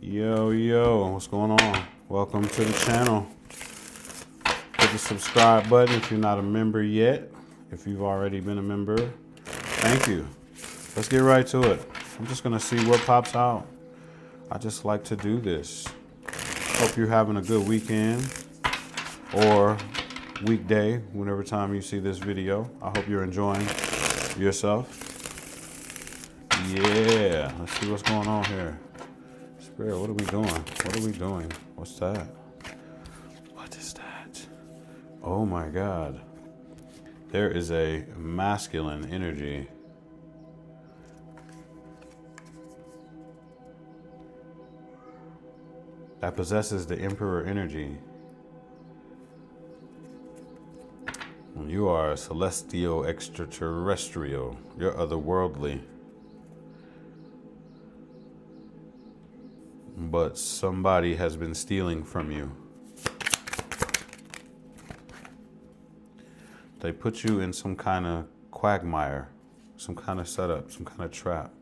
Yo, what's going on? Welcome to the channel. Hit the subscribe button if you're not a member yet. If you've already been a member, thank you. Let's get right to it. I'm just gonna see what pops out. I just like to do this. Hope you're having a good weekend or weekday, whenever time you see this video. I hope you're enjoying yourself. Yeah, let's see what's going on here. Spirit, what are we doing? What are we doing? What's that? What is that? Oh my God. There is a masculine energy. That possesses the Emperor energy. You are a celestial extraterrestrial. You're otherworldly. But somebody has been stealing from you. They put you in some kind of quagmire, some kind of setup, some kind of trap.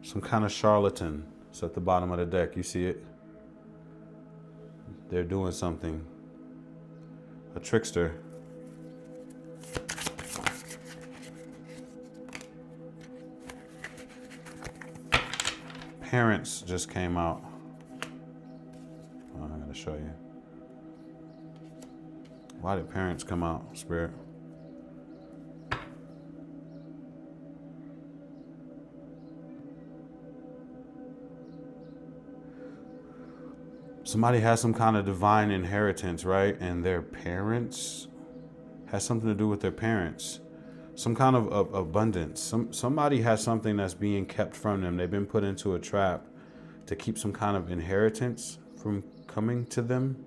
Some kind of charlatan is at the bottom of the deck. You see it? They're doing something. A trickster. Parents just came out. Oh, I gotta show you. Why did parents come out, Spirit? Somebody has some kind of divine inheritance, right? And their parents has something to do with their parents. Some kind of abundance. Somebody has something that's being kept from them. They've been put into a trap to keep some kind of inheritance from coming to them.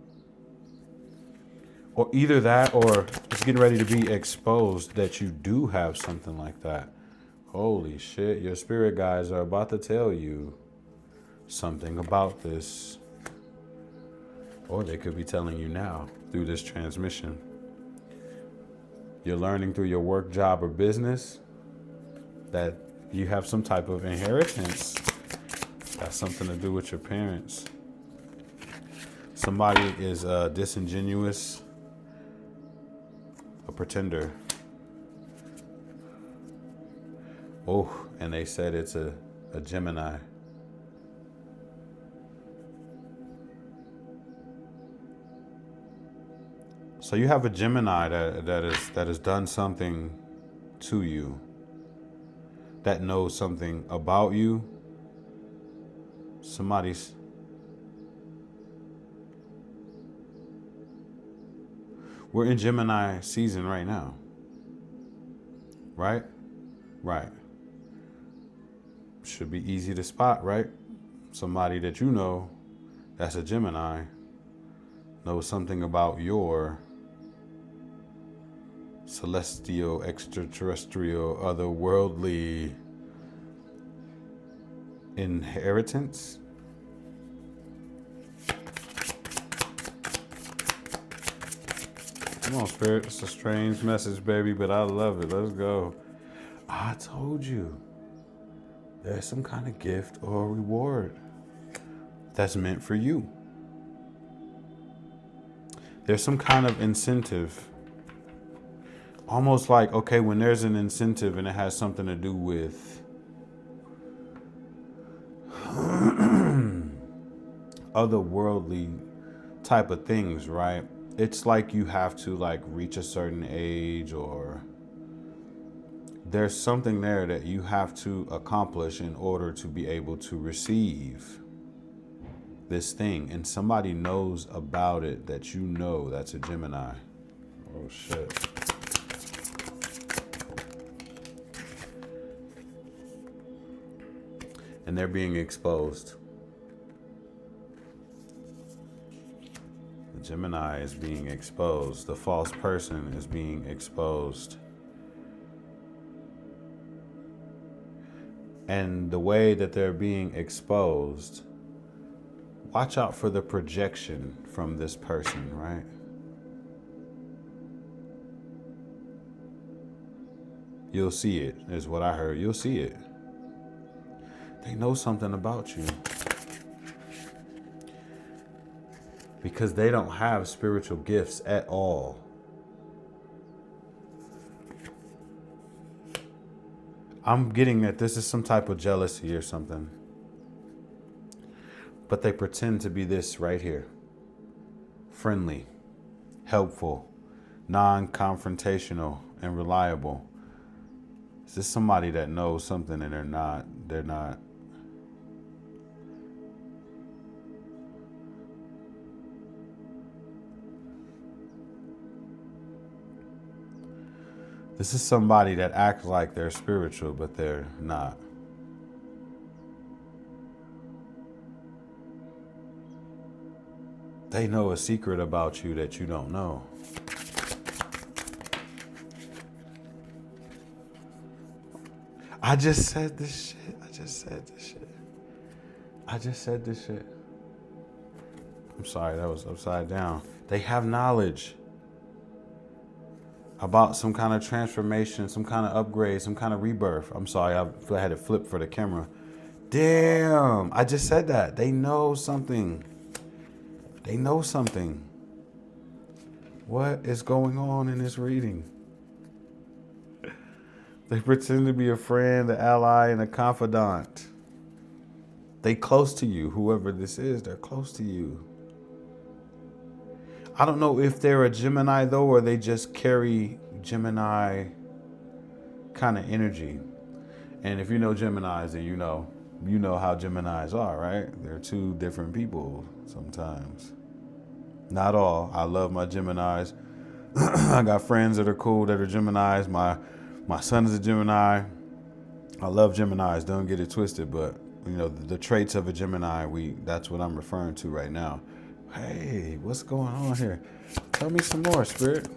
Or either that, or it's getting ready to be exposed that you do have something like that. Holy shit, your spirit guides are about to tell you something about this. Or they could be telling you now through this transmission. You're learning through your work, job, or business that you have some type of inheritance. Got something to do with your parents. Somebody is disingenuous, a pretender. Oh, and they said it's a Gemini. So you have a Gemini that has done something to you, that knows something about you. We're in Gemini season right now. Right? Right. Should be easy to spot, right? Somebody that you know that's a Gemini knows something about your celestial, extraterrestrial, otherworldly inheritance. Come on, Spirit. It's a strange message, baby, but I love it. Let's go. I told you. There's some kind of gift or reward that's meant for you. There's some kind of incentive. Almost like, okay, when there's an incentive and it has something to do with otherworldly type of things, right? It's like you have to like reach a certain age, or there's something there that you have to accomplish in order to be able to receive this thing. And somebody knows about it that you know that's a Gemini. Oh shit. And they're being exposed. The Gemini is being exposed. The false person is being exposed. And the way that they're being exposed, watch out for the projection from this person, right? You'll see it, is what I heard. You'll see it. They know something about you. Because they don't have spiritual gifts at all. I'm getting that this is some type of jealousy or something. But they pretend to be this right here. Friendly, helpful, non-confrontational, and reliable. Is this somebody that knows something and they're not? This is somebody that acts like they're spiritual, but they're not. They know a secret about you that you don't know. I just said this shit. I'm sorry, that was upside down. They have knowledge about some kind of transformation, some kind of upgrade, some kind of rebirth. I'm sorry, I had it flipped for the camera. Damn, I just said that. They know something. They know something. What is going on in this reading? They pretend to be a friend, an ally, and a confidant. They close to you. Whoever this is, they're close to you. I don't know if they're a Gemini, though, or they just carry Gemini kind of energy. And if you know Geminis, then you know how Geminis are, right? They're two different people sometimes. Not all. I love my Geminis. I got friends that are cool that are Geminis. My son is a Gemini. I love Geminis. Don't get it twisted, but the traits of a Gemini, that's what I'm referring to right now. Hey, what's going on here? Tell me some more, Spirit.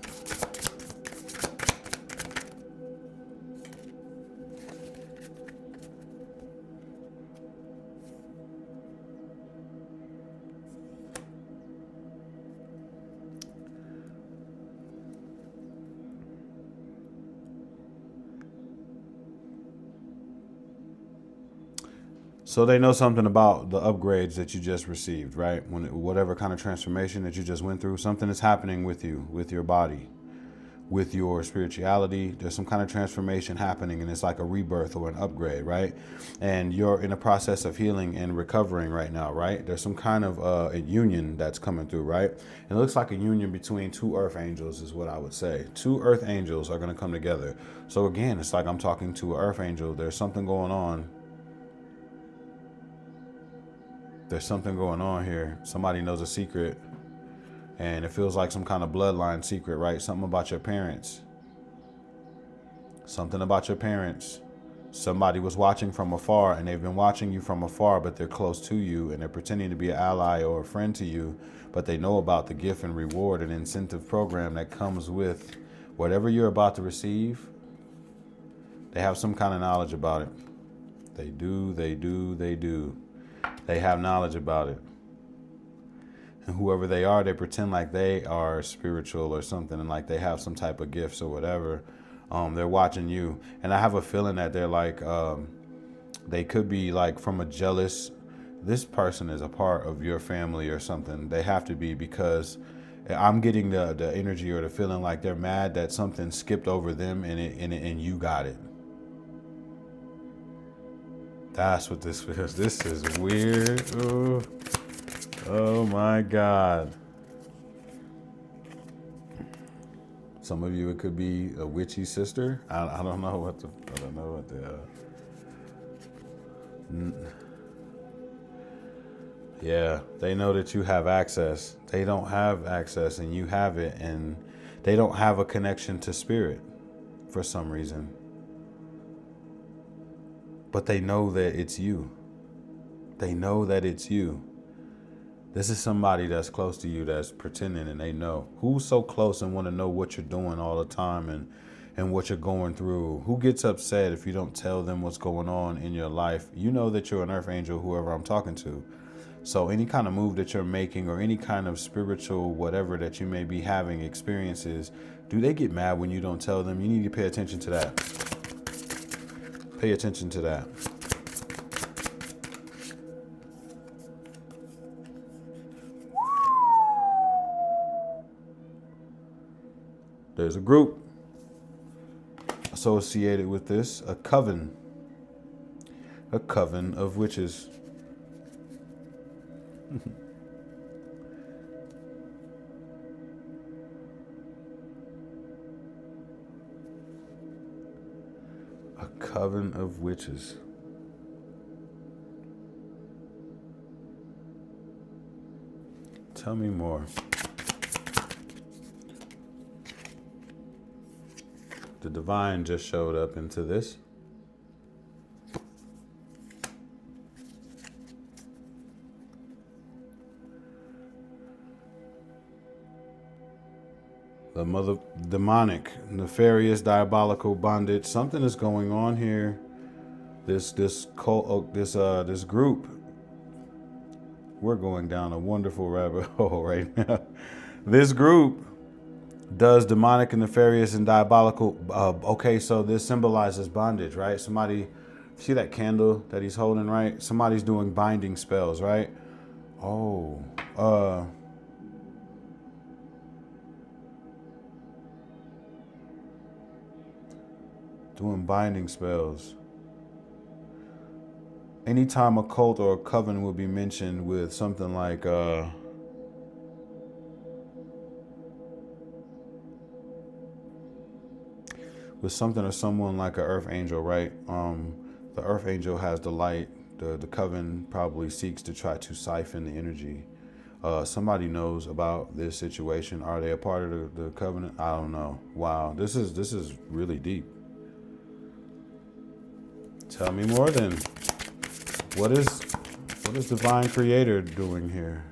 So they know something about the upgrades that you just received, right? Whatever kind of transformation that you just went through, something is happening with you, with your body, with your spirituality. There's some kind of transformation happening, and it's like a rebirth or an upgrade, right? And you're in a process of healing and recovering right now, right? There's some kind of a union that's coming through, right? And it looks like a union between two earth angels is what I would say. Two earth angels are going to come together. So again, it's like I'm talking to an earth angel. There's something going on. There's something going on here. Somebody knows a secret, and it feels like some kind of bloodline secret, right? Something about your parents. Something about your parents. Somebody was watching from afar, and they've been watching you from afar, but they're close to you, and they're pretending to be an ally or a friend to you, but they know about the gift and reward and incentive program that comes with whatever you're about to receive. They have some kind of knowledge about it. They do. They have knowledge about it. And whoever they are, they pretend like they are spiritual or something, and like they have some type of gifts or whatever. They're watching you. And I have a feeling that they're like, they could be like from a jealous, this person is a part of your family or something. They have to be, because I'm getting the energy or the feeling like they're mad that something skipped over them and you got it. That's what this feels. This is weird. Ooh. Oh my God. Some of you, it could be a witchy sister. I don't know what yeah, they know that you have access. They don't have access and you have it, and they don't have a connection to spirit for some reason. But they know that it's you. They know that it's you. This is somebody that's close to you that's pretending, and they know. Who's so close and want to know what you're doing all the time and what you're going through? Who gets upset if you don't tell them what's going on in your life? You know that you're an earth angel, whoever I'm talking to. So any kind of move that you're making or any kind of spiritual whatever that you may be having experiences, do they get mad when you don't tell them? You need to pay attention to that. Pay attention to that. There's a group associated with this, a coven of witches. A coven of witches. Tell me more. The divine just showed up into this. The mother, demonic, nefarious, diabolical bondage. Something is going on here. This cult, this group. We're going down a wonderful rabbit hole right now. This group does demonic and nefarious and diabolical. Okay, so this symbolizes bondage, right? Somebody, see that candle that he's holding, right? Somebody's doing binding spells, right? Oh, doing binding spells. Anytime a cult or a coven will be mentioned with something like with something or someone like an earth angel, right? The earth angel has the light. The coven probably seeks to try to siphon the energy. Somebody knows about this situation. Are they a part of the covenant? I don't know. Wow, this is really deep. Tell me more then. What is Divine Creator doing here?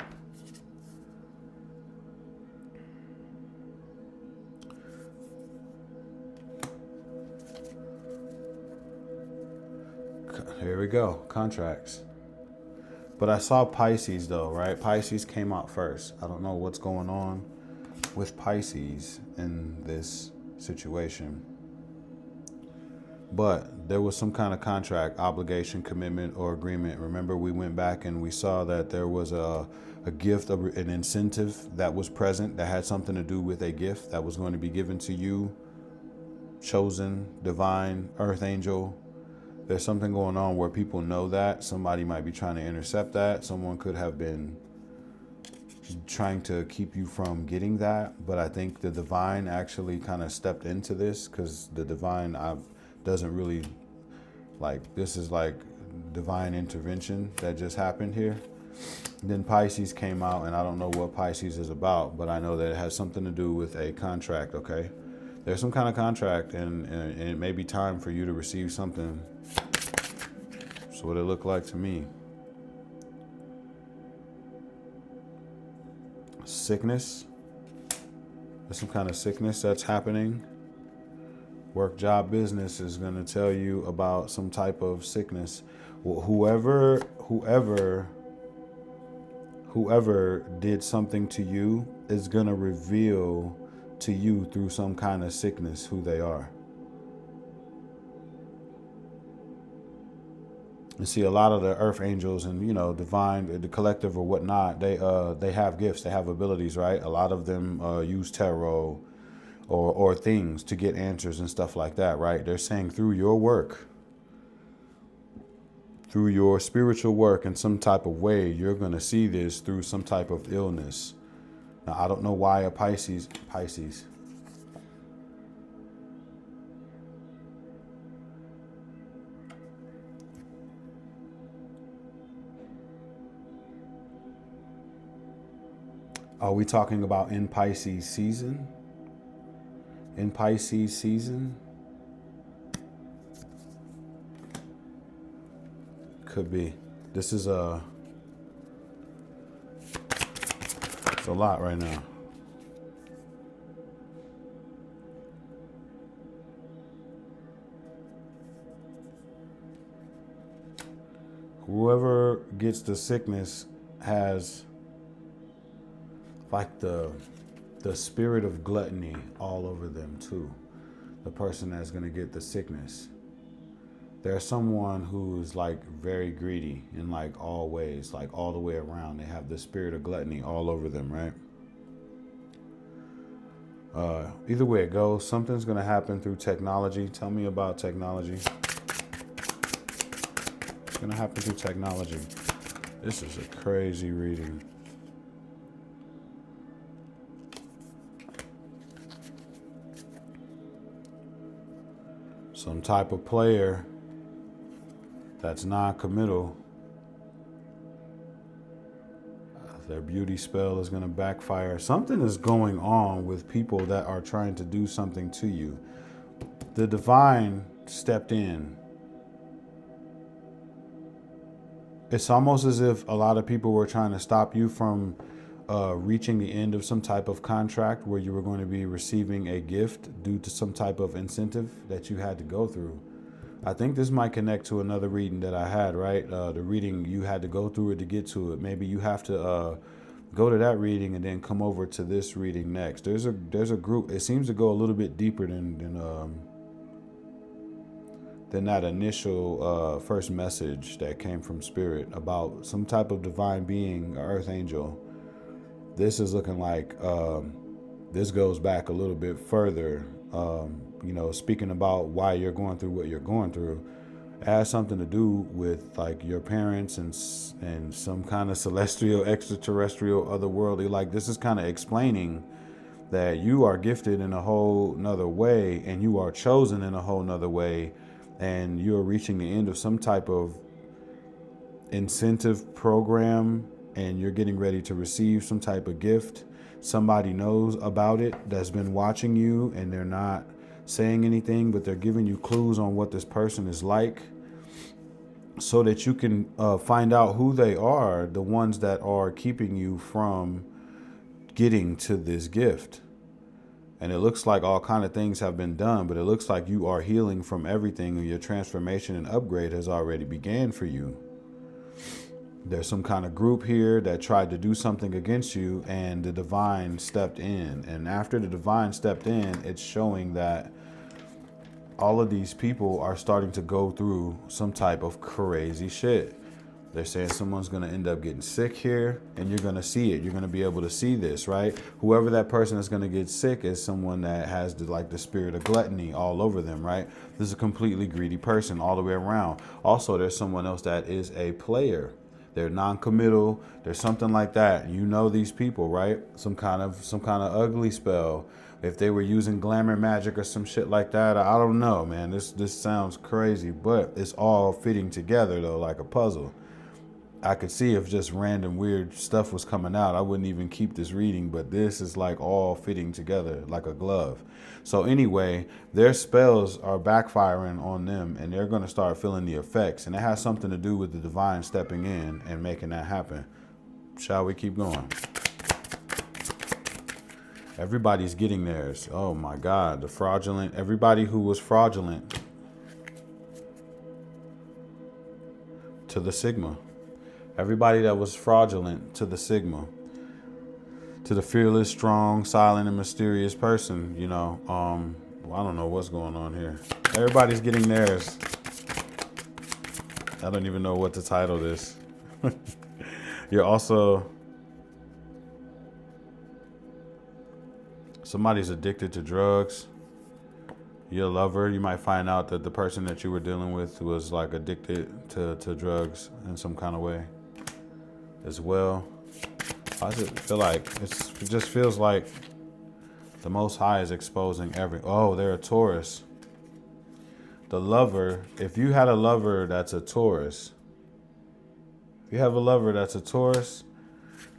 Here we go, contracts. But I saw Pisces though, right? Pisces came out first. I don't know what's going on with Pisces in this situation. But there was some kind of contract, obligation, commitment, or agreement. Remember, we went back and we saw that there was a gift, an incentive that was present that had something to do with a gift that was going to be given to you, chosen, divine, earth angel. There's something going on where people know that. Somebody might be trying to intercept that. Someone could have been trying to keep you from getting that. But I think the divine actually kind of stepped into this, because the divine doesn't really, like, this is like divine intervention that just happened here. Then Pisces came out, and I don't know what Pisces is about, but I know that it has something to do with a contract, okay? There's some kind of contract, and it may be time for you to receive something. That's what it looked like to me. Sickness. There's some kind of sickness that's happening. Work, job, business is going to tell you about some type of sickness. Whoever did something to you is going to reveal to you through some kind of sickness who they are. You see, a lot of the earth angels and, you know, divine, the collective or whatnot, they have gifts, they have abilities, right? A lot of them use tarot or things to get answers and stuff like that, right? They're saying through your work, through your spiritual work in some type of way, you're going to see this through some type of illness. Now, I don't know why a Pisces. Are we talking about in Pisces season? In Pisces season? Could be. This is it's a lot right now. Whoever gets the sickness has like the spirit of gluttony all over them too. The person that's going to get the sickness. There's someone who's like very greedy in like all ways, like all the way around. They have the spirit of gluttony all over them, right? Either way it goes, something's going to happen through technology. Tell me about technology. It's going to happen through technology. This is a crazy reading. Some type of player that's non-committal. Their beauty spell is going to backfire. Something is going on with people that are trying to do something to you. The divine stepped in. It's almost as if a lot of people were trying to stop you from reaching the end of some type of contract where you were going to be receiving a gift due to some type of incentive that you had to go through. I think this might connect to another reading that I had, right? The reading, you had to go through it to get to it. Maybe you have to go to that reading and then come over to this reading next. There's a group. It seems to go a little bit deeper than that initial first message that came from Spirit about some type of divine being, or earth angel. This is looking like this goes back a little bit further. Speaking about why you're going through what you're going through, it has something to do with like your parents and some kind of celestial, extraterrestrial, otherworldly. Like this is kind of explaining that you are gifted in a whole nother way, and you are chosen in a whole nother way, and you're reaching the end of some type of incentive program, and you're getting ready to receive some type of gift. Somebody knows about it that's been watching you, and they're not saying anything, but they're giving you clues on what this person is like so that you can find out who they are, the ones that are keeping you from getting to this gift. And it looks like all kind of things have been done, but it looks like you are healing from everything, and your transformation and upgrade has already began for you. There's some kind of group here that tried to do something against you, and the divine stepped in. And after the divine stepped in, it's showing that all of these people are starting to go through some type of crazy shit. They're saying someone's going to end up getting sick here, and you're going to see it. You're going to be able to see this, right? Whoever that person is going to get sick is someone that has the spirit of gluttony all over them, right? This is a completely greedy person all the way around. Also, there's someone else that is a player. They're non-committal. There's something like that. You know these people, right? Some kind of ugly spell. If they were using glamour magic or some shit like that, I don't know, man. This sounds crazy, but it's all fitting together though, like a puzzle. I could see if just random weird stuff was coming out, I wouldn't even keep this reading, but this is like all fitting together like a glove. So anyway, their spells are backfiring on them, and they're going to start feeling the effects, and it has something to do with the divine stepping in and making that happen. Shall we keep going? Everybody's getting theirs. Oh my God, the fraudulent, everybody who was fraudulent to the Sigma. Everybody that was fraudulent to the Sigma, to the fearless, strong, silent, and mysterious person, I don't know what's going on here. Everybody's getting theirs. I don't even know what to title this. You're also, somebody's addicted to drugs. Your lover, you might find out that the person that you were dealing with was like addicted to drugs in some kind of way as well. I just feel like it just feels like the Most High is exposing they're a Taurus. The lover, if you had a lover that's a Taurus,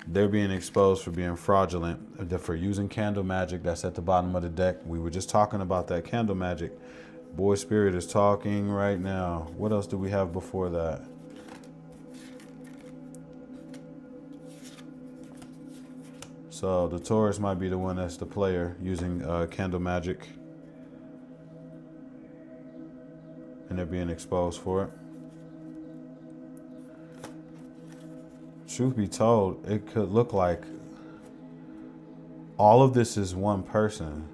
they're being exposed for being fraudulent, for using candle magic. That's at the bottom of the deck. We were just talking about that candle magic. Boy Spirit is talking right now. What else do we have before that? So the Taurus might be the one that's the player using candle magic, and they're being exposed for it. Truth be told, it could look like all of this is one person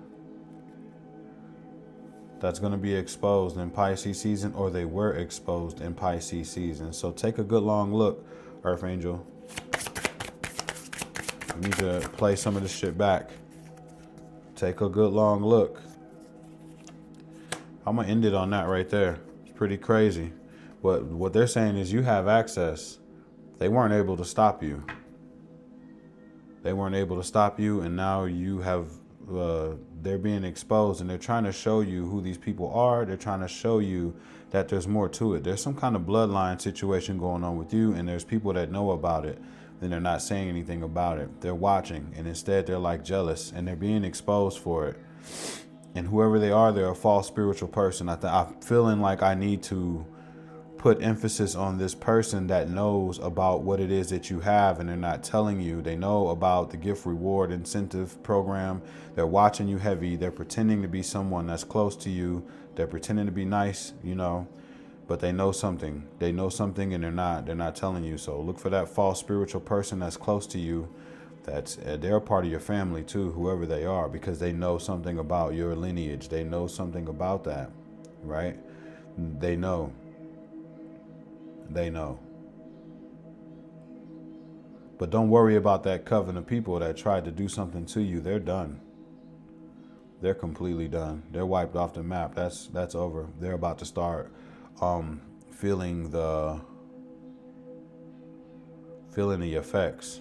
that's going to be exposed in Pisces season, or they were exposed in Pisces season. So take a good long look, Earth Angel. We need to play some of this shit back. Take a good long look. I'm gonna end it on that right there. It's pretty crazy. What they're saying is you have access. They weren't able to stop you. They weren't able to stop you, and now you have. They're being exposed, and they're trying to show you who these people are. They're trying to show you that there's more to it. There's some kind of bloodline situation going on with you, and there's people that know about it, and they're not saying anything about it. They're watching, and instead they're like jealous, and they're being exposed for it. And whoever they are, they're a false spiritual person. I'm feeling like I need to put emphasis on this person that knows about what it is that you have, and they're not telling you. They know about the gift reward incentive program. They're watching you heavy. They're pretending to be someone that's close to you. They're pretending to be nice, but they know something. They know something, and they're not telling you. So look for that false spiritual person that's close to you. They're a part of your family too, whoever they are, because they know something about your lineage. They know something about that, right? They know. They know. But don't worry about that coven of people that tried to do something to you. They're done. They're completely done. They're wiped off the map. That's over. They're about to start feeling the effects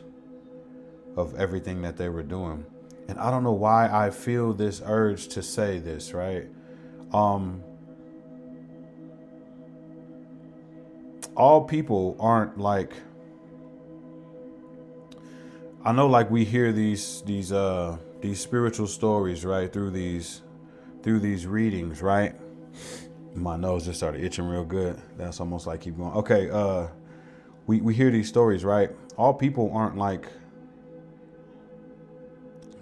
of everything that they were doing. And I don't know why I feel this urge to say this, right? All people aren't like, I know, like we hear these spiritual stories, right, through these readings, right? My nose just started itching real good. That's almost like keep going. Okay, we hear these stories, right? All people aren't like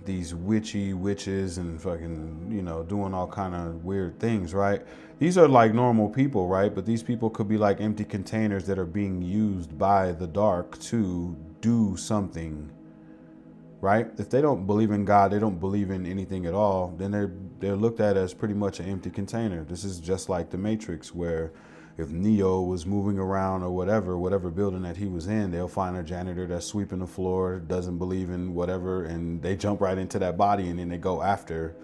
these witches and fucking, doing all kind of weird things, right? These are like normal people, right? But these people could be like empty containers that are being used by the dark to do something, right? If they don't believe in God, they don't believe in anything at all, then they're looked at as pretty much an empty container. This is just like the Matrix, where if Neo was moving around or whatever building that he was in, they'll find a janitor that's sweeping the floor, doesn't believe in whatever, and they jump right into that body, and then they go after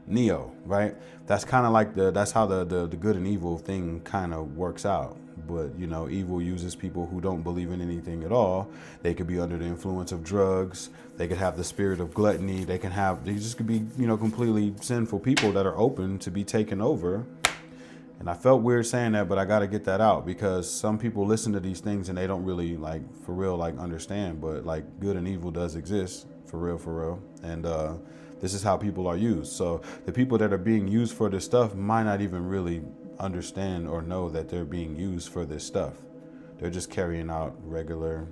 Neo, right? That's kind of like that's how the good and evil thing kind of works out. But evil uses people who don't believe in anything at all. They could be under the influence of drugs. They could have the spirit of gluttony. They just could be completely sinful people that are open to be taken over. And I felt weird saying that, but I got to get that out, because some people listen to these things and they don't really for real understand. But good and evil does exist for real. And this is how people are used. So the people that are being used for this stuff might not even really understand or know that they're being used for this stuff. They're just carrying out regular,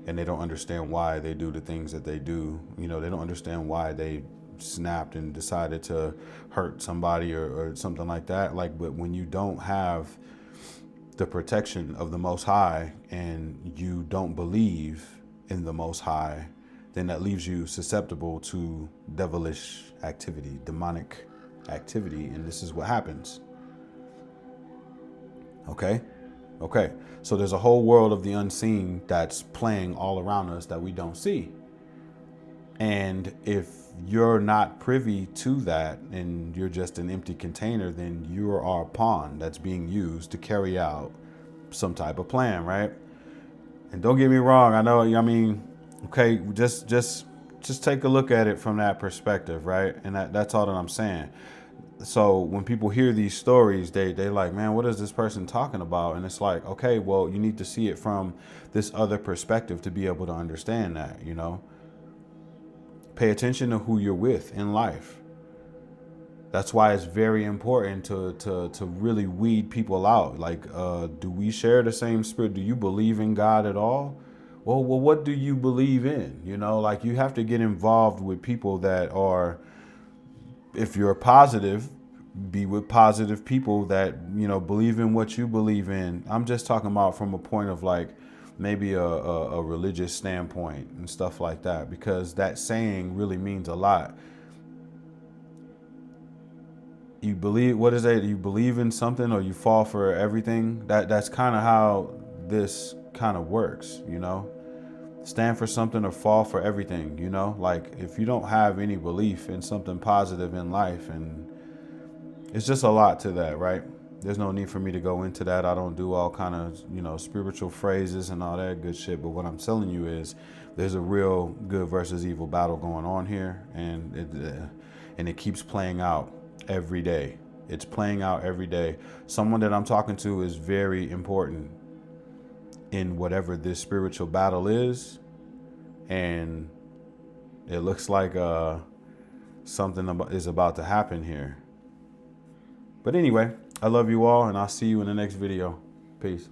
and they don't understand why they do the things that they do. They don't understand why they snapped and decided to hurt somebody or something like that. But when you don't have the protection of the Most High and you don't believe in the Most High, then that leaves you susceptible to devilish activity, demonic activity, and this is what happens. Okay. So there's a whole world of the unseen that's playing all around us that we don't see. And if you're not privy to that and you're just an empty container, then you are a pawn that's being used to carry out some type of plan, right? And don't get me wrong, okay, just take a look at it from that perspective, right? And that's all that I'm saying. So when people hear these stories, they like, man, what is this person talking about? And it's like, okay, well, you need to see it from this other perspective to be able to understand that, Pay attention to who you're with in life. That's why it's very important to really weed people out. Do we share the same spirit? Do you believe in God at all? Well, what do you believe in? You have to get involved with people that are, if you're positive, be with positive people that, believe in what you believe in. I'm just talking about from a point of maybe a religious standpoint and stuff like that, because that saying really means a lot. You believe, what is that? You believe in something or you fall for everything. That's kind of how this kind of works, stand for something or fall for everything, you know? Like, if you don't have any belief in something positive in life, and it's just a lot to that, right? There's no need for me to go into that. I don't do all kind of, spiritual phrases and all that good shit. But what I'm telling you is there's a real good versus evil battle going on here. And it keeps playing out every day. It's playing out every day. Someone that I'm talking to is very important in whatever this spiritual battle is. And it looks like something is about to happen here. But anyway, I love you all, and I'll see you in the next video. Peace.